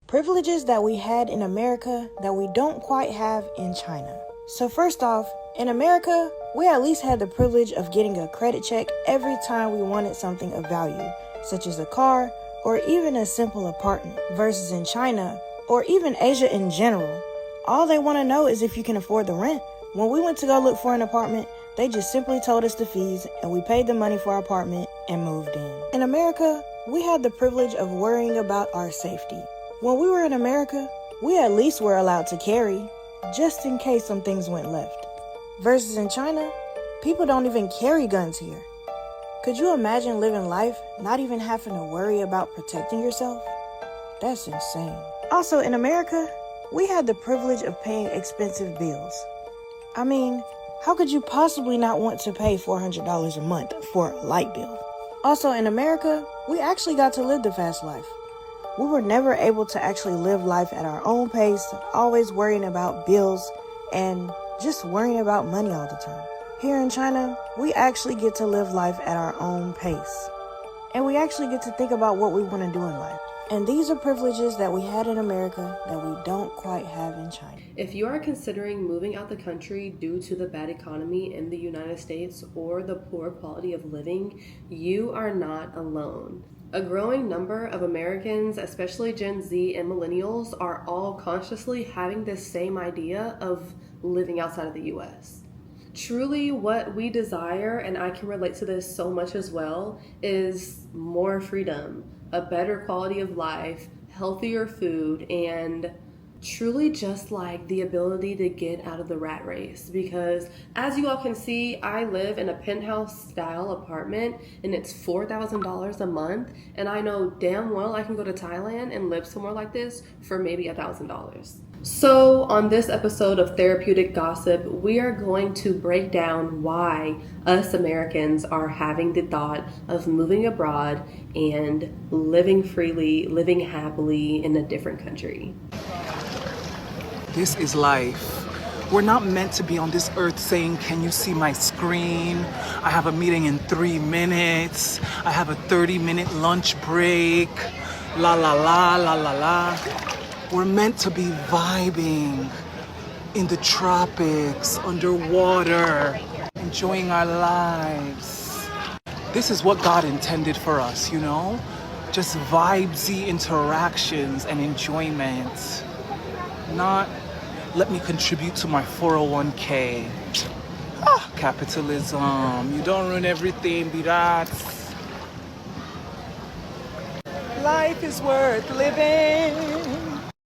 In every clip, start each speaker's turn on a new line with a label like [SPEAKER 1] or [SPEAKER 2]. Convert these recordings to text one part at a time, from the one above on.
[SPEAKER 1] Privileges that we had in America that we don't quite have in China. So first off, in America, we at least had the privilege of getting a credit check every time we wanted something of value, such as a car or even a simple apartment. Versus in China, or even Asia in general, all they want to know is if you can afford the rent. When we went to go look for an apartment, they just simply told us the fees and we paid the money for our apartment and moved in. In America, we had the privilege of worrying about our safety. When we were in America, we at least were allowed to carry, just in case some things went left. Versus in China, people don't even carry guns here. Could you imagine living life not even having to worry about protecting yourself? That's insane. Also, in America, we had the privilege of paying expensive bills. I mean, how could you possibly not want to pay $400 a month for a light bill? Also, in America, we actually got to live the fast life. We were never able to actually live life at our own pace, always worrying about bills and just worrying about money all the time. Here in China, we actually get to live life at our own pace. And we actually get to think about what we want to do in life. And these are privileges that we had in America that we don't quite have in China.
[SPEAKER 2] If you are considering moving out the country due to the bad economy in the United States or the poor quality of living, you are not alone. A growing number of Americans, especially Gen Z and millennials, are all consciously having this same idea of living outside of the US. Truly what we desire, and I can relate to this so much as well, is more freedom, a better quality of life, healthier food, and truly just like the ability to get out of the rat race. Because as you all can see, I live in a penthouse style apartment and it's $4,000 a month, and I know damn well I can go to Thailand and live somewhere like this for maybe $1,000. So on this episode of Therapeutic Gossip, we are going to break down why us Americans are having the thought of moving abroad and living freely, living happily in a different country.
[SPEAKER 3] This is life. We're not meant to be on this earth saying, can you see my screen? I have a meeting in 3 minutes. I have a 30-minute lunch break. La la la, la la la. We're meant to be vibing in the tropics, underwater, enjoying our lives. This is what God intended for us, you know? Just vibesy interactions and enjoyment. Not let me contribute to my 401k. Capitalism. You don't ruin everything, birats. Life is worth living.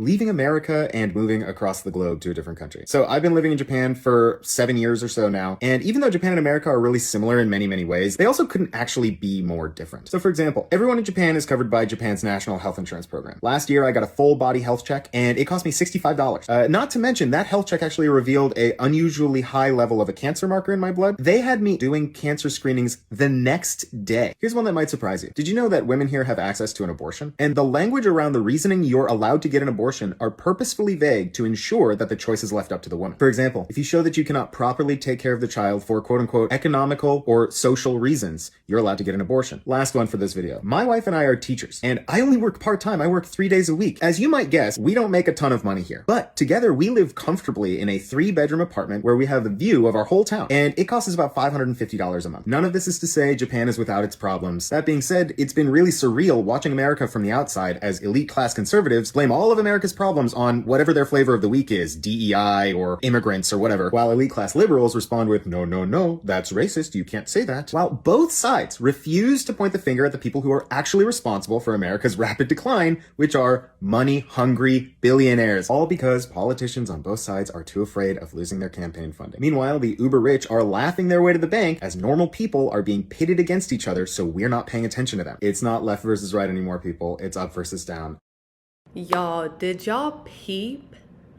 [SPEAKER 4] Leaving America and moving across the globe to a different country. So I've been living in Japan for 7 years or so now, and even though Japan and America are really similar in many, many ways, they also couldn't actually be more different. So for example, everyone in Japan is covered by Japan's national health insurance program. Last year, I got a full body health check, and it cost me $65. Not to mention, that health check actually revealed a unusually high level of a cancer marker in my blood. They had me doing cancer screenings the next day. Here's one that might surprise you. Did you know that women here have access to an abortion? And the language around the reasoning you're allowed to get an abortion are purposefully vague to ensure that the choice is left up to the woman. For example, if you show that you cannot properly take care of the child for quote-unquote economical or social reasons, you're allowed to get an abortion. Last one for this video. My wife and I are teachers, and I only work part-time. I work 3 days a week. As you might guess, we don't make a ton of money here. But together, we live comfortably in a 3-bedroom apartment where we have a view of our whole town, and it costs us about $550 a month. None of this is to say Japan is without its problems. That being said, it's been really surreal watching America from the outside as elite class conservatives blame all of America's problems on whatever their flavor of the week is, DEI or immigrants or whatever, while elite class liberals respond with, no, no, no, that's racist, you can't say that. While both sides refuse to point the finger at the people who are actually responsible for America's rapid decline, which are money-hungry billionaires, all because politicians on both sides are too afraid of losing their campaign funding. Meanwhile, the uber-rich are laughing their way to the bank as normal people are being pitted against each other, so we're not paying attention to them. It's not left versus right anymore, people. It's up versus down.
[SPEAKER 2] Y'all, did y'all peep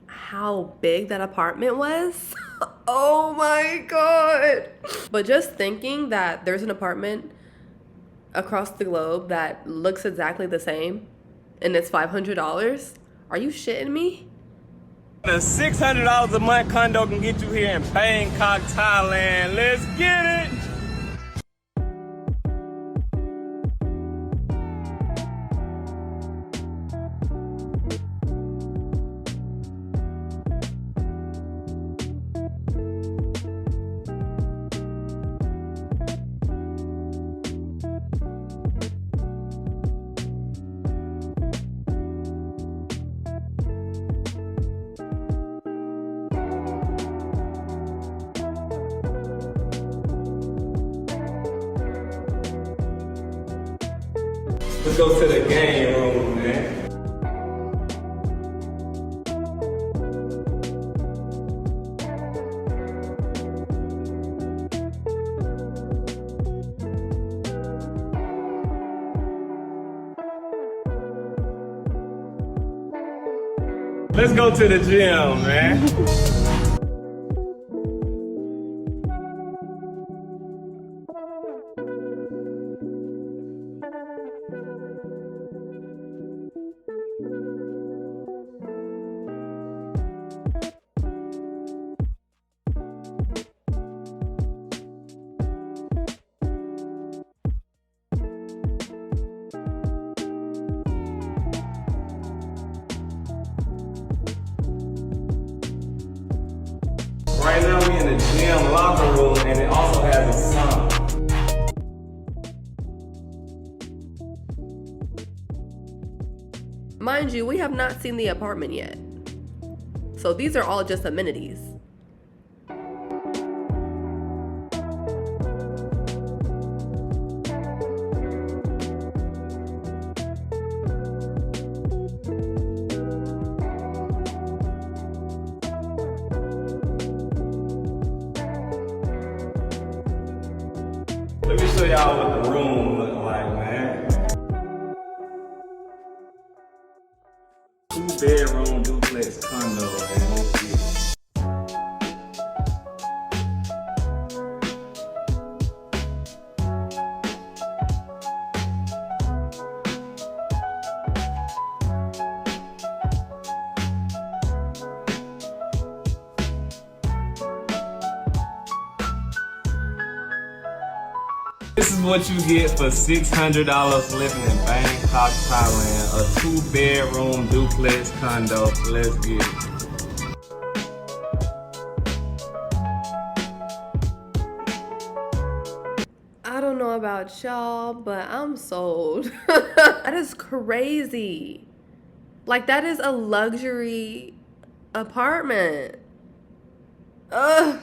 [SPEAKER 2] how big that apartment was? Oh my God. But just thinking that there's an apartment across the globe that looks exactly the same and it's $500, are you shitting me?
[SPEAKER 5] A $600 a month condo can get you here in Bangkok, Thailand. Let's get it. Let's go to the game room, man. Let's go to the gym, man. Right now we in the gym locker room and it also has a sauna.
[SPEAKER 2] Mind you, we have not seen the apartment yet. So these are all just amenities.
[SPEAKER 5] Let me show y'all what the room look like, man. 2-bedroom duplex condo, man. This is what you get for $600 living in Bangkok, Thailand. A 2-bedroom duplex condo. Let's get it.
[SPEAKER 2] I don't know about y'all, but I'm sold. That is crazy. Like, that is a luxury apartment. Ugh.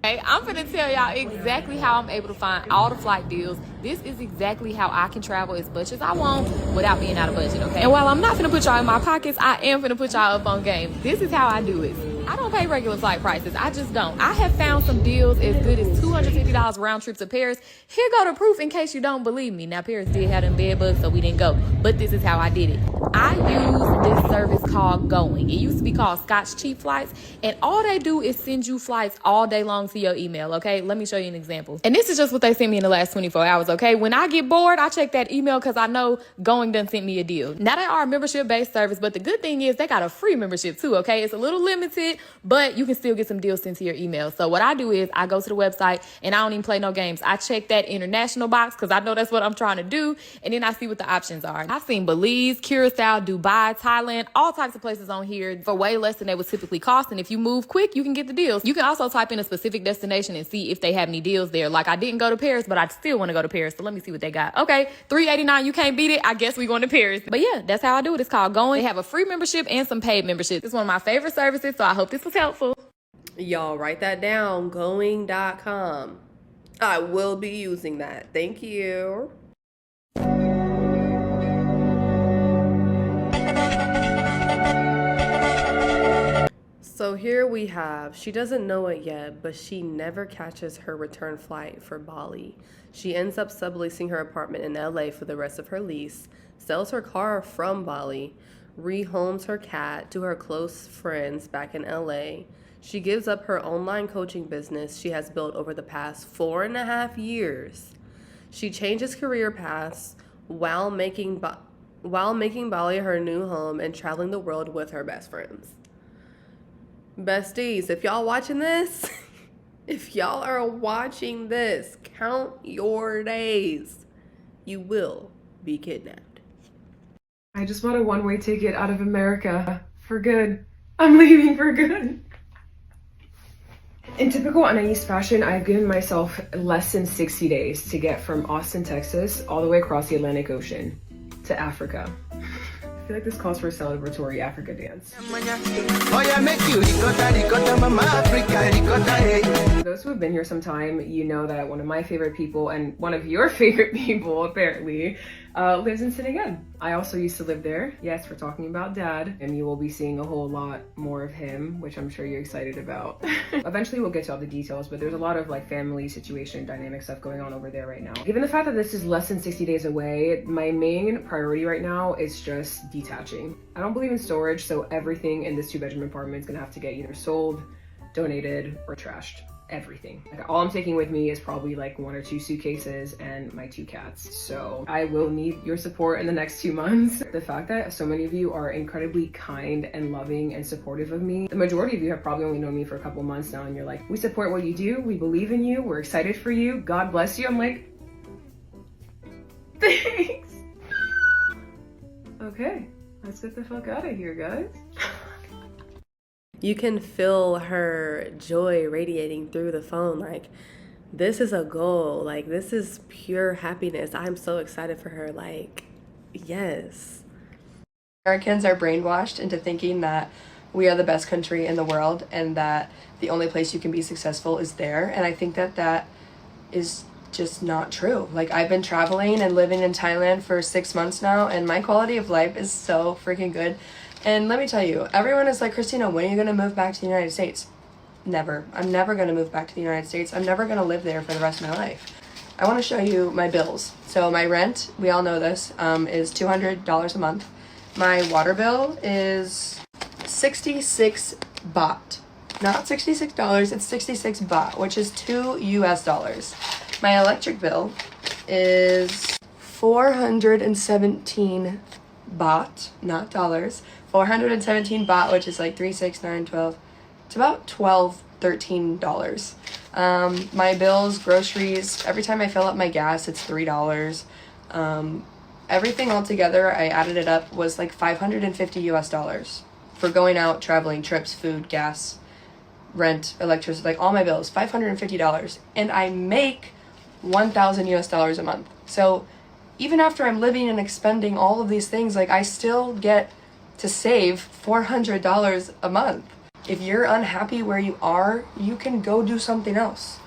[SPEAKER 6] Okay, I'm finna tell y'all exactly how I'm able to find all the flight deals. This is exactly how I can travel as much as I want without being out of budget, okay? And while I'm not finna put y'all in my pockets, I am finna put y'all up on game. This is how I do it. I don't pay regular flight prices. I just don't. I have found some deals as good as $250 round trip to Paris. Here go the proof in case you don't believe me. Now, Paris did have them bed bugs, so we didn't go. But this is how I did it. I use this service called Going. It used to be called Scotch Cheap Flights. And all they do is send you flights all day long to your email, okay? Let me show you an example. And this is just what they sent me in the last 24 hours, okay? When I get bored, I check that email because I know Going done sent me a deal. Now, they are a membership-based service, but the good thing is they got a free membership too, okay? It's a little limited, but you can still get some deals sent to your email. So what I do is I go to the website and I don't even play no games. I check that international box because I know that's what I'm trying to do. And then I see what the options are. I've seen Belize, Curacao, Dubai, Thailand, all types of places on here for way less than they would typically cost. And if you move quick, you can get the deals. You can also type in a specific destination and see if they have any deals there. Like, I didn't go to Paris, but I still want to go to Paris. So let me see what they got. Okay, $389, you can't beat it. I guess we're going to Paris. But yeah, that's how I do it. It's called Going. They have a free membership and some paid memberships. It's one of my favorite services, so I hope this was helpful.
[SPEAKER 2] Y'all write that down, going.com. I will be using that. Thank you. So here we have, she doesn't know it yet, but she never catches her return flight for Bali. She ends up subleasing her apartment in LA for the rest of her lease, sells her car from Bali, rehomes her cat to her close friends back in LA. She gives up her online coaching business she has built over the past 4.5 years. She changes career paths while making Bali her new home and traveling the world with her best friends. Besties, if y'all watching this, if y'all are watching this, count your days. You will be kidnapped.
[SPEAKER 7] I just bought a one-way ticket out of America for good. I'm leaving for good. In typical Anais fashion, I've given myself less than 60 days to get from Austin, Texas, all the way across the Atlantic Ocean to Africa. I feel like this calls for a celebratory Africa dance. For those who have been here some time, you know that one of my favorite people and one of your favorite people, apparently, lives in Sin again. I also used to live there. Yes, we're talking about dad, and you will be seeing a whole lot more of him, which I'm sure you're excited about. Eventually we'll get to all the details, but there's a lot of like family situation, dynamic stuff going on over there right now. Given the fact that this is less than 60 days away, my main priority right now is just detaching. I don't believe in storage, so everything in this 2-bedroom apartment is gonna have to get either sold, donated, or trashed. Everything. Like, all I'm taking with me is probably like 1 or 2 suitcases and my 2 cats. So I will need your support in the next 2 months. The fact that so many of you are incredibly kind and loving and supportive of me. The majority of you have probably only known me for a couple months now, and you're like, we support what you do, we believe in you, we're excited for you, God bless you. I'm like, thanks. Okay, let's get the fuck out of here, guys.
[SPEAKER 2] You can feel her joy radiating through the phone. Like, this is a goal. Like, this is pure happiness. I'm so excited for her. Like, yes. Americans are brainwashed into thinking that we are the best country in the world and that the only place you can be successful is there. And I think that that is just not true. Like, I've been traveling and living in Thailand for 6 months now, and my quality of life is so freaking good. And let me tell you, everyone is like, Christina, when are you going to move back to the United States? Never. I'm never going to move back to the United States. I'm never going to live there for the rest of my life. I want to show you my bills. So my rent, we all know this, is $200 a month. My water bill is 66 baht. Not $66, it's 66 baht, which is $2 US. My electric bill is 417 baht, not dollars. 417 baht, which is like 3, 6, 9, 12. It's about $12, $13. My bills, groceries, every time I fill up my gas, it's $3. Everything all together, I added it up, was like 550 US for going out, traveling, trips, food, gas, rent, electricity, like all my bills, $550. And I make 1,000 US a month. So even after I'm living and expending all of these things, like, I still get to save $400 a month. If you're unhappy where you are, you can go do something else.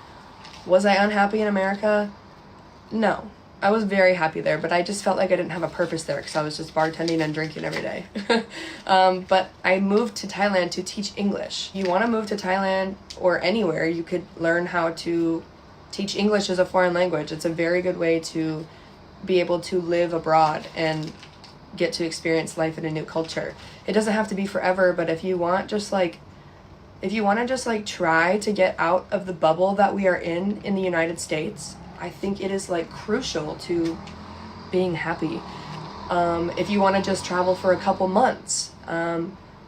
[SPEAKER 2] Was I unhappy in America? No. I was very happy there, but I just felt like I didn't have a purpose there because I was just bartending and drinking every day. But I moved to Thailand to teach English. You want to move to Thailand or anywhere, you could learn how to teach English as a foreign language. It's a very good way to be able to live abroad and get to experience life in a new culture. It doesn't have to be forever, but if you want to just try to get out of the bubble that we are in the United States, I think it is like crucial to being happy. If you want to just travel for a couple months,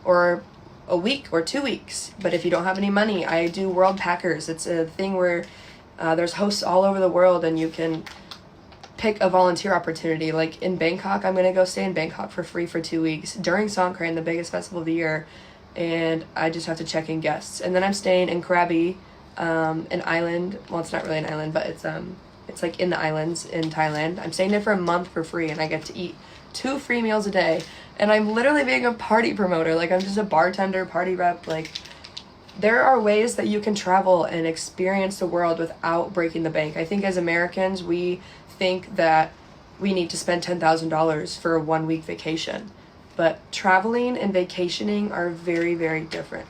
[SPEAKER 2] or a week or 2 weeks, but if you don't have any money, I do World Packers. It's a thing where there's hosts all over the world and you can pick a volunteer opportunity. Like in Bangkok, I'm gonna go stay in Bangkok for free for 2 weeks during Songkran, the biggest festival of the year, and I just have to check in guests. And then I'm staying in Krabi, an island. Well, it's not really an island, but it's like in the islands in Thailand. I'm staying there for a month for free, and I get to eat 2 free meals a day. And I'm literally being a party promoter. Like, I'm just a bartender, party rep. Like, there are ways that you can travel and experience the world without breaking the bank. I think as Americans, we think that we need to spend $10,000 for a 1-week vacation, but traveling and vacationing are very, very different.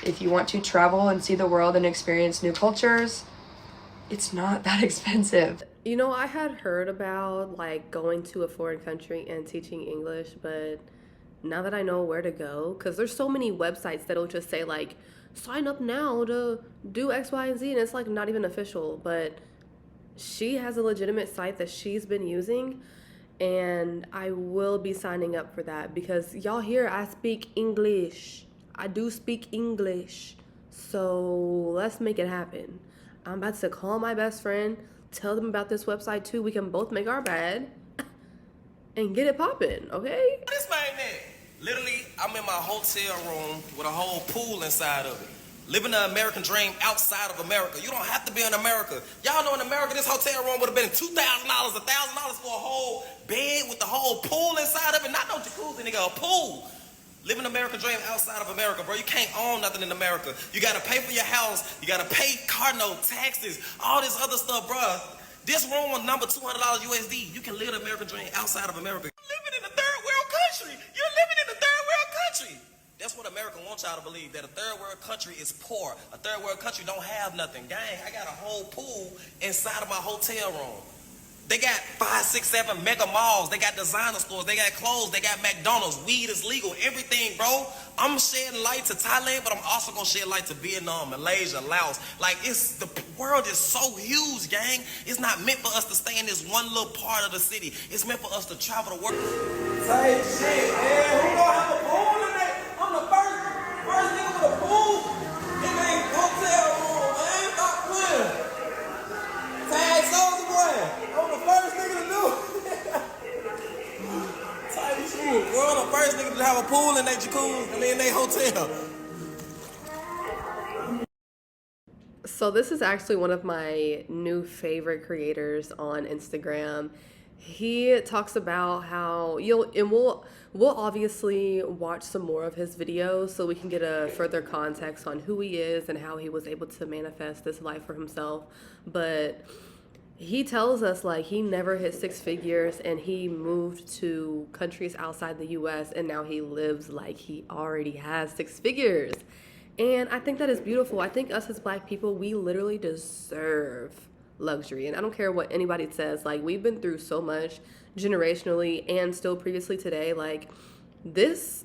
[SPEAKER 2] If you want to travel and see the world and experience new cultures, it's not that expensive. You know, I had heard about like going to a foreign country and teaching English, but now that I know where to go, because there's so many websites that'll just say like, sign up now to do X, Y, and Z, and it's like not even official, but she has a legitimate site that she's been using, and I will be signing up for that because y'all hear I speak English. I do speak English. So let's make it happen. I'm about to call my best friend, tell them about this website too. We can both make our bed and get it popping, okay?
[SPEAKER 8] This man there. Literally, I'm in my hotel room with a whole pool inside of it. Living the American dream outside of America. You don't have to be in America. Y'all know in America, this hotel room would have been $2,000, $1,000 for a whole bed with the whole pool inside of it. Not no jacuzzi, nigga, a pool. Living the American dream outside of America, bro. You can't own nothing in America. You gotta pay for your house. You gotta pay car note, taxes, all this other stuff, bro. This room was number $200 USD. You can live the American dream outside of America. You're living in a third world country. You're living in a third world country. That's what America wants y'all to believe, that a third world country is poor. A third world country don't have nothing. Gang, I got a whole pool inside of my hotel room. They got 5, 6, 7 mega malls. They got designer stores. They got clothes. They got McDonald's. Weed is legal. Everything, bro. I'm shedding light to Thailand, but I'm also going to shed light to Vietnam, Malaysia, Laos. Like, the world is so huge, gang. It's not meant for us to stay in this one little part of the city. It's meant for us to travel the world.
[SPEAKER 9] Same shit, man. Who gonna have a pool in there? I'm the first nigga with a pool in the hotel room, man. Stop playing. Tag Soldier Boy. I'm the first nigga to do it. Tight shit. Bro, I'm the first nigga to have a pool in their jacuzzi and in their hotel.
[SPEAKER 2] So this is actually one of my new favorite creators on Instagram. He talks about how we'll obviously watch some more of his videos so we can get a further context on who he is and how he was able to manifest this life for himself. But he tells us like he never hit 6 figures and he moved to countries outside the US and now he lives like he already has 6 figures. And I think that is beautiful. I think us as Black people, we literally deserve luxury. And I don't care what anybody says. Like, we've been through so much generationally and still previously today. Like, this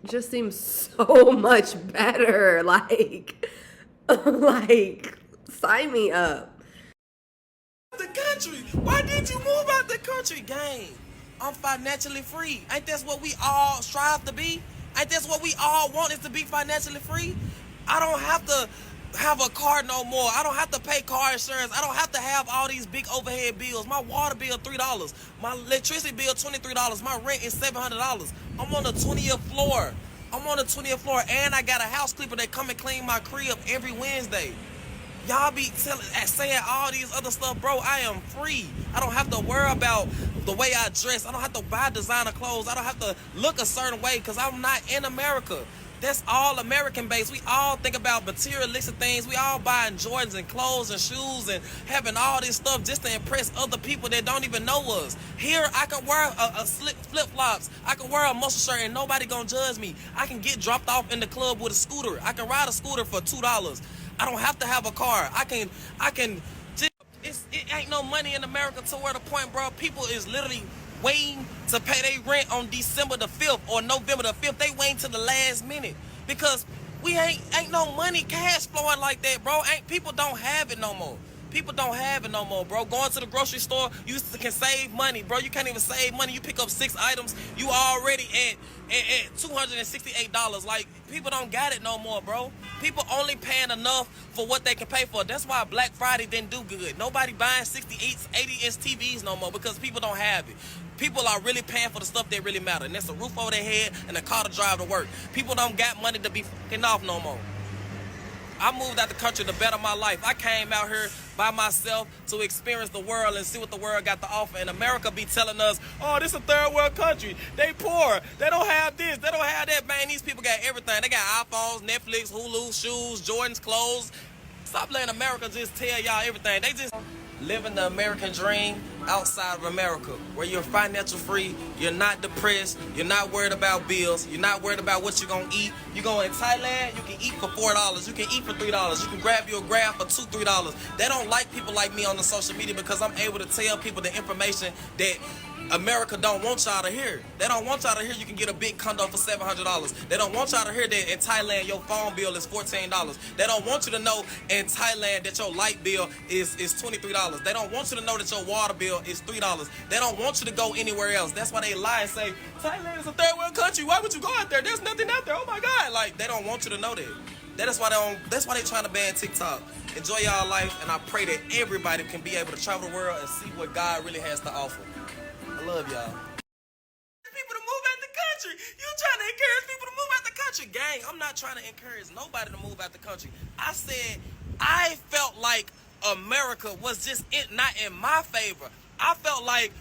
[SPEAKER 2] just seems so much better. Like, sign me up.
[SPEAKER 8] The country. Why did you move out the country, gang? I'm financially free. Ain't that what we all strive to be? Ain't that what we all want, is to be financially free? I don't have to have a car no more. I don't have to pay car insurance. I don't have to have all these big overhead bills. My water bill $3. My electricity bill $23. My rent is $700. I'm on the 20th floor. And I got a house clipper that come and clean my crib every Wednesday. Y'all be saying all these other stuff, bro. I am free. I don't have to worry about the way I dress. I don't have to buy designer clothes. I don't have to look a certain way because I'm not in America. That's all American based. We all think about materialistic things. We all buying Jordans and clothes and shoes and having all this stuff just to impress other people that don't even know us. Here, I can wear a flip-flops. I can wear a muscle shirt and nobody gonna judge me. I can get dropped off in the club with a scooter. I can ride a scooter for $2. I don't have to have a car. I can just, it ain't no money in America to where the point, bro, people is literally waiting to pay their rent on December the 5th or November the 5th. They waiting to the last minute because we ain't no money cash flowing like that, bro. People don't have it no more. People don't have it no more, bro. Going to the grocery store, you can save money, bro. You can't even save money. You pick up 6 items, you already at $268. Like, people don't got it no more, bro. People only paying enough for what they can pay for. That's why Black Friday didn't do good. Nobody buying 68, 80-inch TVs no more because people don't have it. People are really paying for the stuff that really matter, and that's a roof over their head and a car to drive to work. People don't got money to be fucking off no more. I moved out the country to better my life. I came out here by myself to experience the world and see what the world got to offer. And America be telling us, oh, this is a third world country. They poor. They don't have this. They don't have that. Man, these people got everything. They got iPhones, Netflix, Hulu, shoes, Jordan's clothes. Stop letting America just tell y'all everything. They just living the American dream outside of America, where you're financial free, you're not depressed, you're not worried about bills, you're not worried about what you're gonna eat. You go in Thailand, you can eat for $4, you can eat for $3, you can grab your grab for $2, $3. They don't like people like me on the social media because I'm able to tell people the information that America don't want y'all to hear. They don't want y'all to hear you can get a big condo for $700. They don't want y'all to hear that in Thailand your phone bill is $14. They don't want you to know in Thailand that your light bill is $23. They don't want you to know that your water bill is $3. They don't want you to go anywhere else. That's why they lie and say Thailand is a third world country. Why would you go out there? There's nothing out there. Oh my God! Like, they don't want you to know that. That's why they trying to ban TikTok. Enjoy y'all life, and I pray that everybody can be able to travel the world and see what God really has to offer. I love y'all. People to move out the country. You trying to encourage people to move out the country. Gang, I'm not trying to encourage nobody to move out the country. I said I felt like America was just not in my favor. I felt like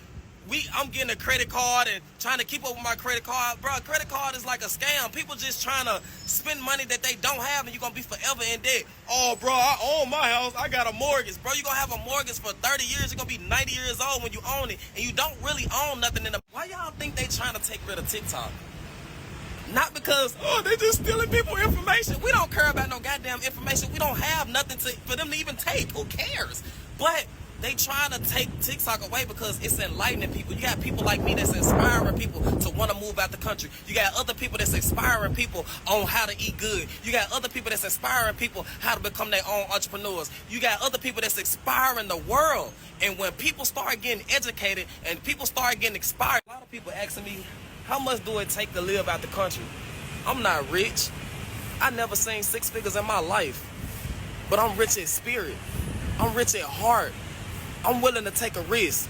[SPEAKER 8] I'm getting a credit card and trying to keep up with my credit card. Bro, credit card is like a scam. People just trying to spend money that they don't have, and you're going to be forever in debt. Oh, bro, I own my house. I got a mortgage. Bro, you're going to have a mortgage for 30 years. You're going to be 90 years old when you own it, and you don't really own nothing in the... Why y'all think they trying to take rid of TikTok? Not because, oh, they just stealing people information. We don't care about no goddamn information. We don't have nothing for them to even take. Who cares? But they trying to take TikTok away because it's enlightening people. You got people like me that's inspiring people to want to move out the country. You got other people that's inspiring people on how to eat good. You got other people that's inspiring people how to become their own entrepreneurs. You got other people that's inspiring the world. And when people start getting educated and people start getting inspired, a lot of people asking me, how much do it take to live out the country? I'm not rich. I never seen 6 figures in my life. But I'm rich in spirit. I'm rich at heart. I'm willing to take a risk.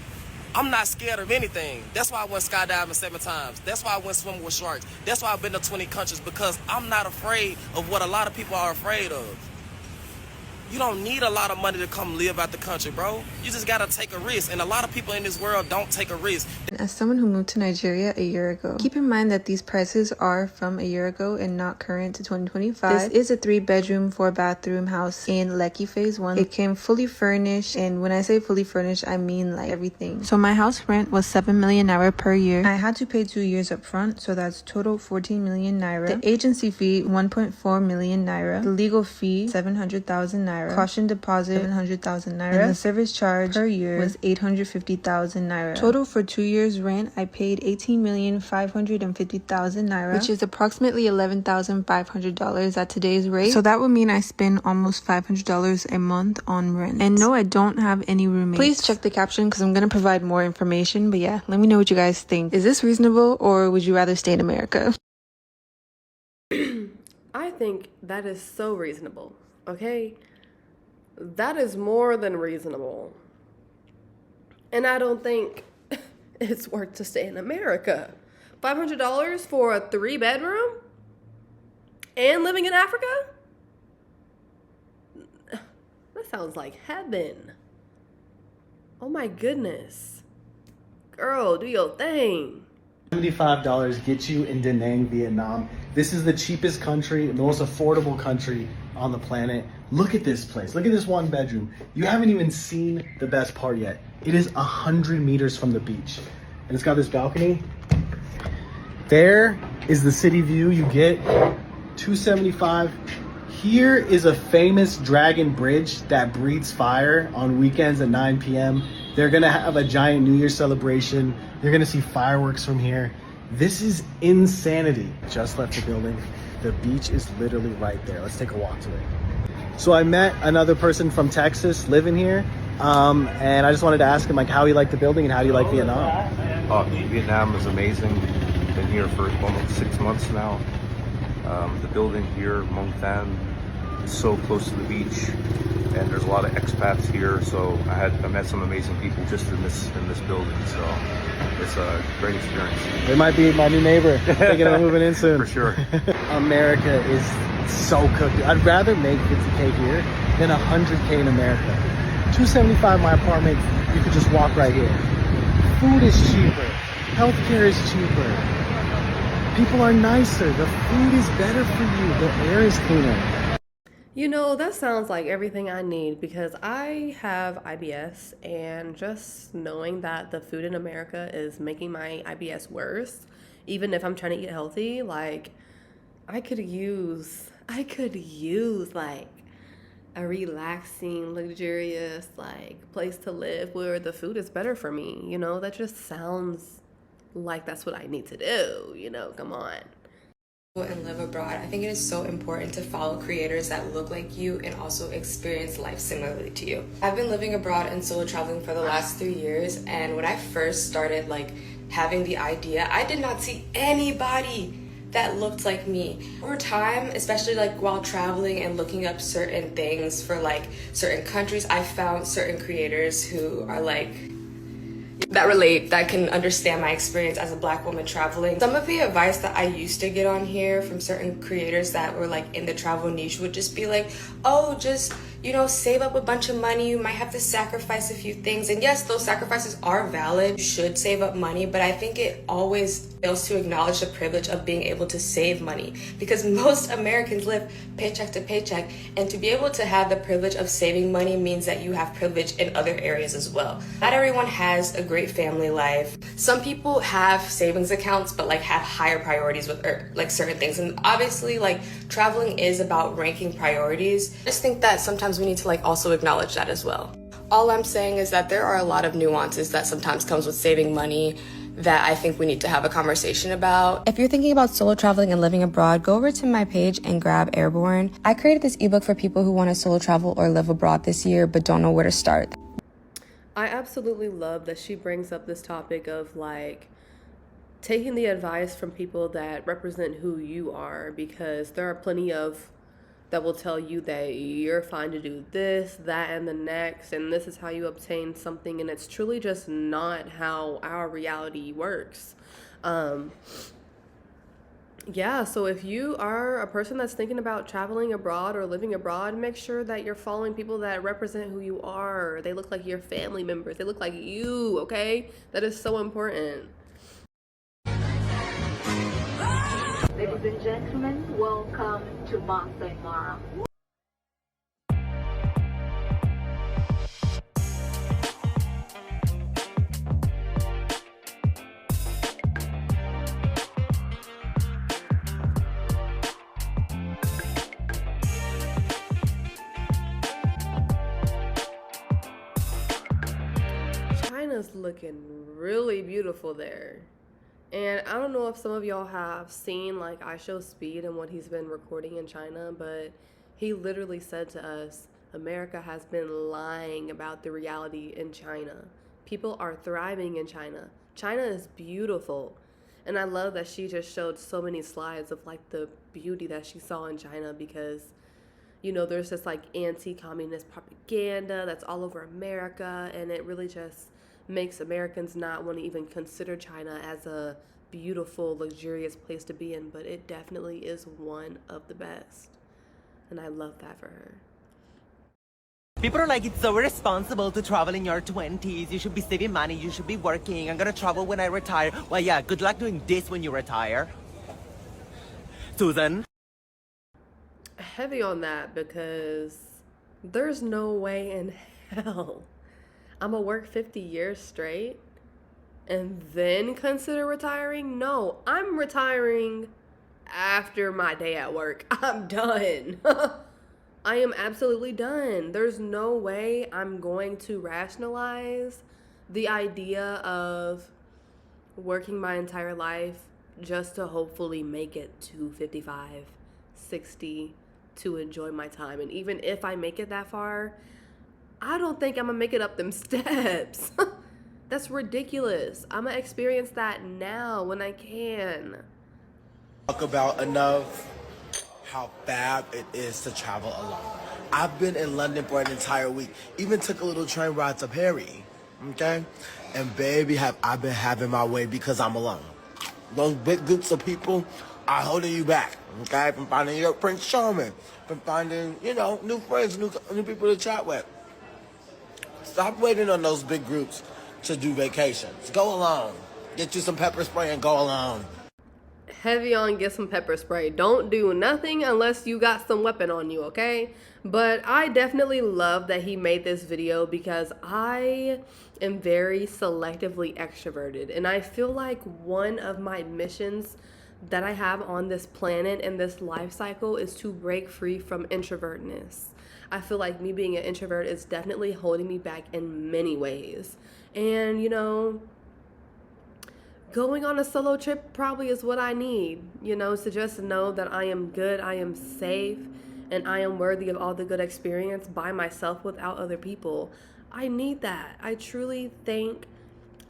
[SPEAKER 8] I'm not scared of anything. That's why I went skydiving 7 times. That's why I went swimming with sharks. That's why I've been to 20 countries, because I'm not afraid of what a lot of people are afraid of. You don't need a lot of money to come live out the country, bro. You just gotta take a risk, and a lot of people in this world don't take a risk.
[SPEAKER 10] As someone who moved to Nigeria a year ago, keep in mind that these prices are from a year ago and not current to 2025. This is a 3-bedroom, 4-bathroom house in Lekki Phase 1. It came fully furnished, and when I say fully furnished, I mean like everything. So my house rent was 7 million naira per year. I had to pay 2 years up front, so that's total 14 million naira. The agency fee, 1.4 million naira. The legal fee, 700,000 naira. Caution deposit, 700,000 naira. And the service charge per year was 850,000 naira. Total for 2 years rent, I paid 18,550,000 naira, which is approximately $11,500 at today's rate. So that would mean I spend almost $500 a month on rent. And no, I don't have any roommates. Please check the caption because I'm going to provide more information. But yeah, let me know what you guys think. Is this reasonable, or would you rather stay in America?
[SPEAKER 2] I think that is so reasonable, okay? That is more than reasonable. And I don't think it's worth to stay in America. $500 for a 3-bedroom? And living in Africa? That sounds like heaven. Oh my goodness. Girl, do your thing.
[SPEAKER 11] $75 gets you in Da Nang, Vietnam. This is the cheapest country, the most affordable country on the planet. Look at this place. Look at this 1-bedroom. You haven't even seen the best part yet. It is 100 meters from the beach. And it's got this balcony. There is the city view you get. $275. Here is a famous dragon bridge that breathes fire on weekends at 9 p.m. They're gonna have a giant New Year celebration. You're gonna see fireworks from here. This is insanity. Just left the building. The beach is literally right there. Let's take a walk to it. So I met another person from Texas living here, and I just wanted to ask him like how he liked the building and how do you like Vietnam?
[SPEAKER 12] Vietnam is amazing. Been here for almost 6 months now. The building here, Mong Than, is so close to the beach, and there's a lot of expats here. So I met some amazing people just in this building. So it's a great experience.
[SPEAKER 11] They might be my new neighbor. Thinking of moving in soon.
[SPEAKER 12] For sure.
[SPEAKER 11] America is so cooked. I'd rather make 50K here than 100K in America. $275 my apartment. You could just walk right here. Food is cheaper. Healthcare is cheaper. People are nicer. The food is better for you. The air is cleaner.
[SPEAKER 2] You know, that sounds like everything I need, because I have IBS, and just knowing that the food in America is making my IBS worse, even if I'm trying to eat healthy, like I could use like a relaxing, luxurious like place to live where the food is better for me. You know, that just sounds like that's what I need to do, you know, come on.
[SPEAKER 10] And live abroad, I think it is so important to follow creators that look like you and also experience life similarly to you. I've been living abroad and solo traveling for the last 3 years, and when I first started like having the idea, I did not see anybody that looked like me. Over time, especially like while traveling and looking up certain things for like certain countries, I found certain creators who are like
[SPEAKER 13] that relate, that can understand my experience as a Black woman traveling. Some of the advice that I used to get on here from certain creators that were like in the travel niche would just be like, oh, just, you know, save up a bunch of money. You might have to sacrifice a few things. And yes, those sacrifices are valid. You should save up money, but I think it always fails to acknowledge the privilege of being able to save money, because most Americans live paycheck to paycheck, and to be able to have the privilege of saving money means that you have privilege in other areas as well. Not everyone has a great family life. Some people have savings accounts but like have higher priorities with like certain things, and obviously like traveling is about ranking priorities. I just think that sometimes we need to like also acknowledge that as well. All I'm saying is that there are a lot of nuances that sometimes comes with saving money that I think we need to have a conversation about. If you're thinking about solo traveling and living abroad, go over to my page and grab Airborne. I created this ebook for people who want to solo travel or live abroad this year but don't know where to start.
[SPEAKER 2] I absolutely love that she brings up this topic of like taking the advice from people that represent who you are, because there are plenty of that will tell you that you're fine to do this, that, and the next, and this is how you obtain something, and it's truly just not how our reality works. Yeah, so if you are a person that's thinking about traveling abroad or living abroad, make sure that you're following people that represent who you are. They look like your family members. They look like you, okay? That is so important.
[SPEAKER 14] Ladies and gentlemen, welcome to Marseille Mara.
[SPEAKER 2] China's looking really beautiful there. And I don't know if some of y'all have seen like I Show Speed and what he's been recording in China, but he literally said to us, America has been lying about the reality in China. People are thriving in China. China is beautiful. And I love that she just showed so many slides of like the beauty that she saw in China, because, you know, there's this like anti-communist propaganda that's all over America, and it really just makes Americans not want to even consider China as a beautiful, luxurious place to be in, but it definitely is one of the best. And I love that for her.
[SPEAKER 15] People are like, it's so irresponsible to travel in your 20s. You should be saving money. You should be working. I'm gonna travel when I retire. Well, yeah, good luck doing this when you retire. Susan?
[SPEAKER 2] Heavy on that, because there's no way in hell I'm gonna work 50 years straight and then consider retiring. No, I'm retiring after my day at work. I'm done. I am absolutely done. There's no way I'm going to rationalize the idea of working my entire life just to hopefully make it to 55, 60 to enjoy my time. And even if I make it that far, I don't think I'm gonna make it up them steps. That's ridiculous. I'm gonna experience that now when I can.
[SPEAKER 16] Talk about enough how fab it is to travel alone. I've been in London for an entire week. Even took a little train ride to Paris, okay? And baby, I've been having my way because I'm alone. Those big groups of people are holding you back, okay? From finding your Prince Charming, from finding, you know, new friends, new people to chat with. Stop waiting on those big groups to do vacations. Go alone. Get you some pepper spray and go alone.
[SPEAKER 2] Heavy on get some pepper spray. Don't do nothing unless you got some weapon on you, okay? But I definitely love that he made this video, because I am very selectively extroverted. And I feel like one of my missions that I have on this planet and this life cycle is to break free from introvertness. I feel like me being an introvert is definitely holding me back in many ways. And, you know, going on a solo trip probably is what I need, you know, to just know that I am good, I am safe, and I am worthy of all the good experience by myself without other people. I need that. I truly think,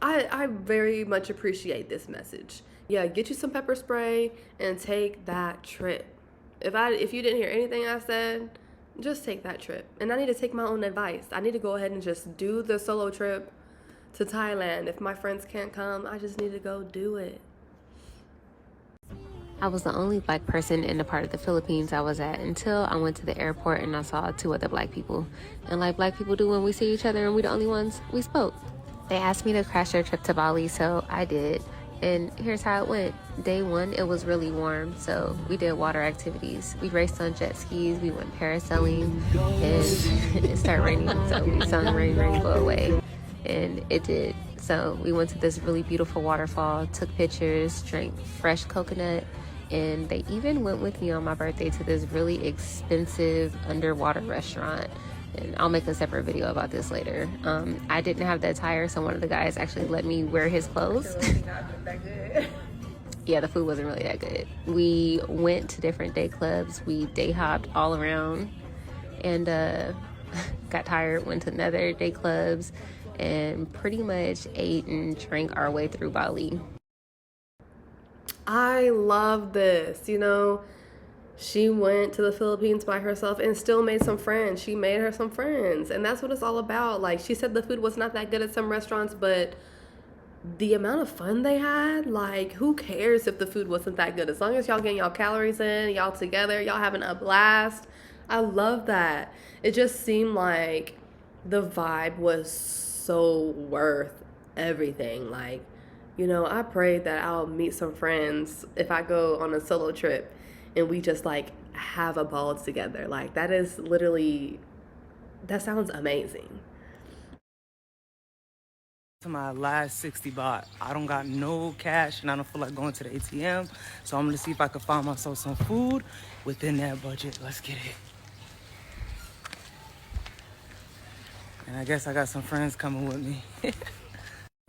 [SPEAKER 2] I very much appreciate this message. Yeah, get you some pepper spray and take that trip. If you didn't hear anything I said, just take that trip. And I need to take my own advice. I need to go ahead and just do the solo trip to Thailand. If my friends can't come, I just need to go do it.
[SPEAKER 17] I was the only black person in the part of the Philippines I was at until I went to the airport and I saw 2 other black people. And like black people do when we see each other and we the only ones, we spoke. They asked me to crash their trip to Bali, so I did. And here's how it went. Day 1, it was really warm, so we did water activities. We raced on jet skis, we went parasailing, and it started raining, so we sung Rain, Rain, Go Away. And it did. So we went to this really beautiful waterfall, took pictures, drank fresh coconut, and they even went with me on my birthday to this really expensive underwater restaurant. And I'll make a separate video about this later. I didn't have the attire, so one of the guys actually let me wear his clothes. Yeah, the food wasn't really that good. We went to different day clubs. We day hopped all around and got tired, went to another day clubs, and pretty much ate and drank our way through Bali.
[SPEAKER 2] I love this, you know. She went to the Philippines by herself and still made some friends. She made her some friends. And that's what it's all about. Like, she said the food was not that good at some restaurants, but the amount of fun they had, like, who cares if the food wasn't that good? As long as y'all getting y'all calories in, y'all together, y'all having a blast. I love that. It just seemed like the vibe was so worth everything. Like, you know, I pray that I'll meet some friends if I go on a solo trip and we just like have a ball together. Like, that is literally, that sounds amazing.
[SPEAKER 3] To my last 60 baht. I don't got no cash and I don't feel like going to the ATM. So I'm gonna see if I can find myself some food within that budget. Let's get it. And I guess I got some friends coming with me.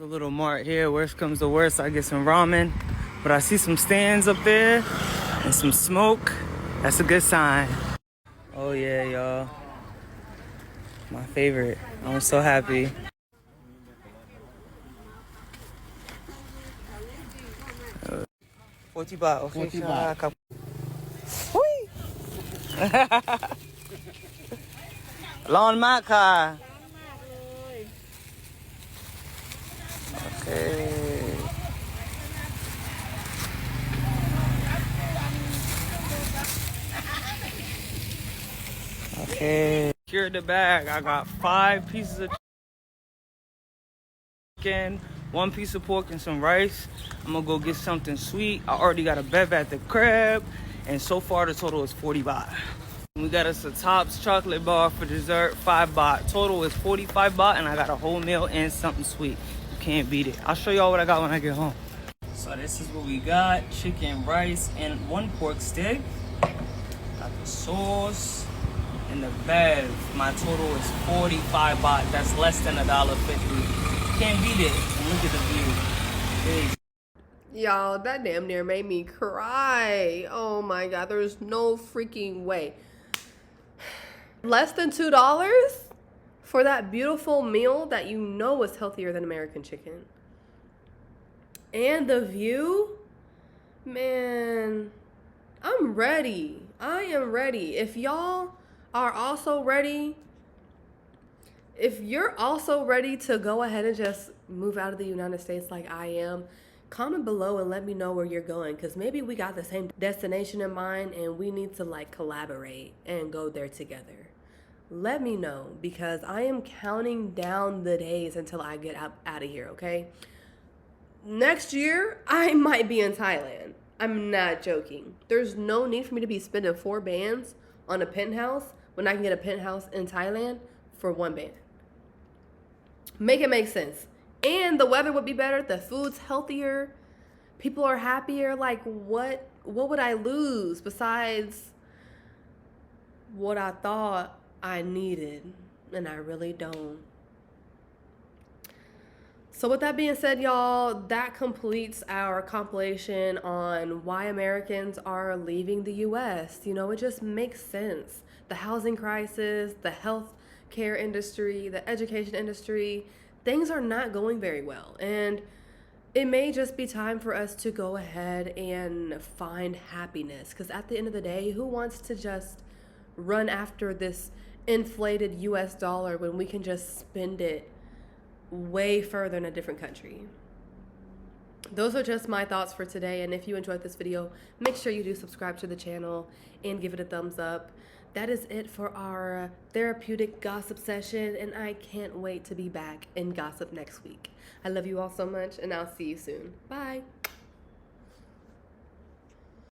[SPEAKER 3] A little mart here, worst comes to worst, I get some ramen. But I see some stands up there and some smoke. That's a good sign. Oh yeah, y'all. My favorite. I'm so happy. Uh, 40 baht, okay.
[SPEAKER 11] 40 baht.
[SPEAKER 3] Lawn Maka. Okay. Okay. Secured the bag. I got 5 pieces of chicken, 1 piece of pork, and some rice. I'm gonna go get something sweet. I already got a bev at the crib, and so far the total is 40 baht. We got us a Tops chocolate bar for dessert, 5 baht. Total is 45 baht, and I got a whole meal and something sweet. You can't beat it. I'll show y'all what I got when I get home. So this is what we got: chicken, rice, and 1 pork stick. Got the sauce and the bev. My total is 45 baht. That's less than $1.50. Can't beat it. And look at the view. Big.
[SPEAKER 2] Y'all, that damn near made me cry. Oh my God, there's no freaking way. Less than $2 for that beautiful meal that you know is healthier than American chicken. And the view, man, I'm ready. I am ready. If y'all are also ready, if you're also ready to go ahead and just move out of the United States like I am, comment below and let me know where you're going, because maybe we got the same destination in mind and we need to like collaborate and go there together. Let me know, because I am counting down the days until I get out of here, okay? Next year, I might be in Thailand. I'm not joking. There's no need for me to be spending 4 bands on a penthouse when I can get a penthouse in Thailand for 1 band. Make it make sense. And the weather would be better, the food's healthier, people are happier. Like, what would I lose besides what I thought I needed? And I really don't. So with that being said, y'all, that completes our compilation on why Americans are leaving the US. You know, it just makes sense. The housing crisis, the health care industry, the education industry, things are not going very well. And it may just be time for us to go ahead and find happiness. Because at the end of the day, who wants to just run after this inflated US dollar when we can just spend it way further in a different country. Those are just my thoughts for today, and if you enjoyed this video, make sure you do subscribe to the channel and give it a thumbs up. That is it for our therapeutic gossip session, and I can't wait to be back in gossip next week. I love you all so much, and I'll see you soon. Bye.